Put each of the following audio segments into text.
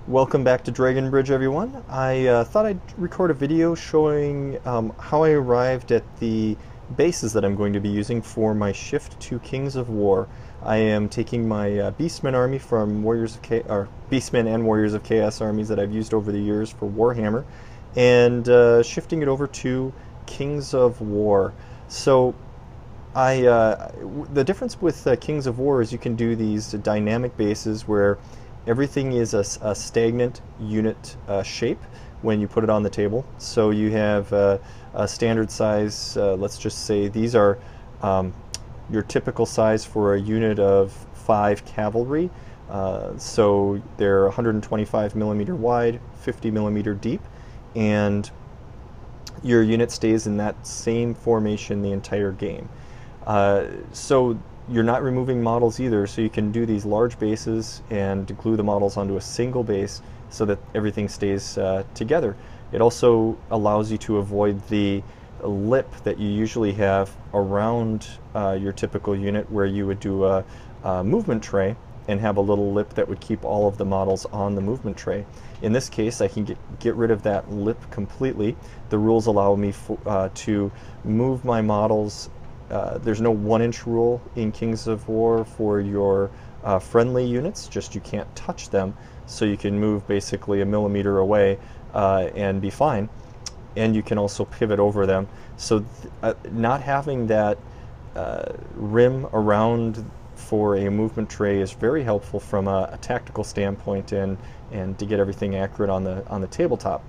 Welcome back to Dragon Bridge, everyone. I thought I'd record a video showing how I arrived at the bases that I'm going to be using for my shift to Kings of War. I am taking my Beastmen army from Beastmen and Warriors of Chaos armies that I've used over the years for Warhammer, and shifting it over to Kings of War. So the difference with Kings of War is you can do these dynamic bases where everything is a stagnant unit shape when you put it on the table. So you have a standard size, let's just say these are your typical size for a unit of 5 cavalry. So they're 125 millimeter wide, 50 millimeter deep, and your unit stays in that same formation the entire game. So you're not removing models either, so you can do these large bases and glue the models onto a single base so that everything stays together. It also allows you to avoid the lip that you usually have around your typical unit, where you would do a movement tray and have a little lip that would keep all of the models on the movement tray. In this case, I can get rid of that lip completely. The rules allow me to move my models. There's no 1-inch rule in Kings of War for your friendly units, just you can't touch them, so you can move basically a millimeter away and be fine. And you can also pivot over them. So not having that rim around for a movement tray is very helpful from a tactical standpoint and to get everything accurate on the tabletop.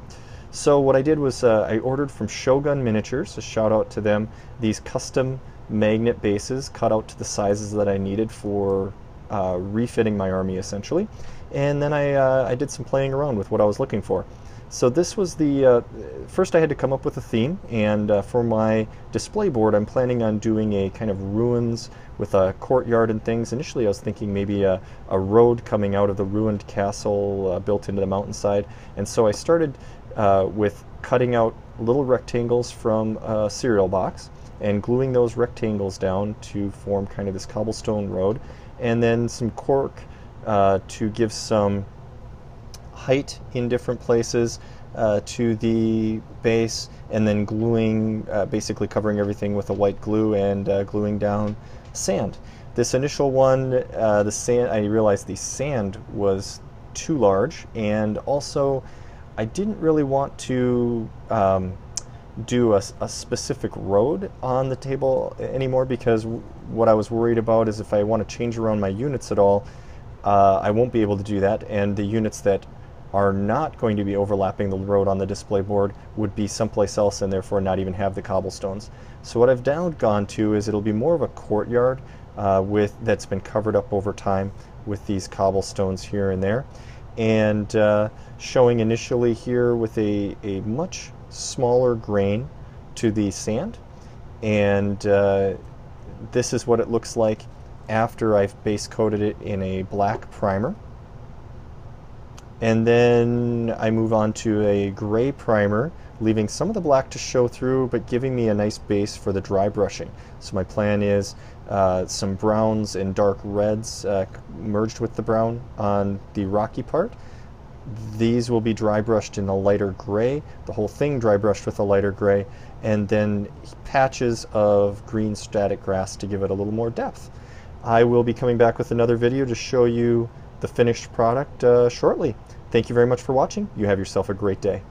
So what I did was I ordered from Shogun Miniatures, a shout out to them, these custom magnet bases cut out to the sizes that I needed for refitting my army essentially. And then I did some playing around with what I was looking for. So this was the, first I had to come up with a theme, and for my display board I'm planning on doing a kind of ruins with a courtyard and things. Initially I was thinking maybe a road coming out of the ruined castle built into the mountainside, and so I started with cutting out little rectangles from a cereal box and gluing those rectangles down to form kind of this cobblestone road, and then some cork to give some height in different places to the base, and then gluing, basically covering everything with a white glue and gluing down sand. This initial one, the sand, I realized the sand was too large, and also I didn't really want to do a specific road on the table anymore, because what I was worried about is if I want to change around my units at all, I won't be able to do that, and the units that are not going to be overlapping the road on the display board would be someplace else and therefore not even have the cobblestones. So what I've now gone to is it'll be more of a courtyard that's been covered up over time with these cobblestones here and there, and showing initially here with a much smaller grain to the sand, and this is what it looks like after I've base coated it in a black primer. And then I move on to a gray primer, leaving some of the black to show through, but giving me a nice base for the dry brushing. So my plan is some browns and dark reds merged with the brown on the rocky part. These will be dry brushed in a lighter gray, the whole thing dry brushed with a lighter gray, and then patches of green static grass to give it a little more depth. I will be coming back with another video to show you the finished product shortly. Thank you very much for watching. You have yourself a great day.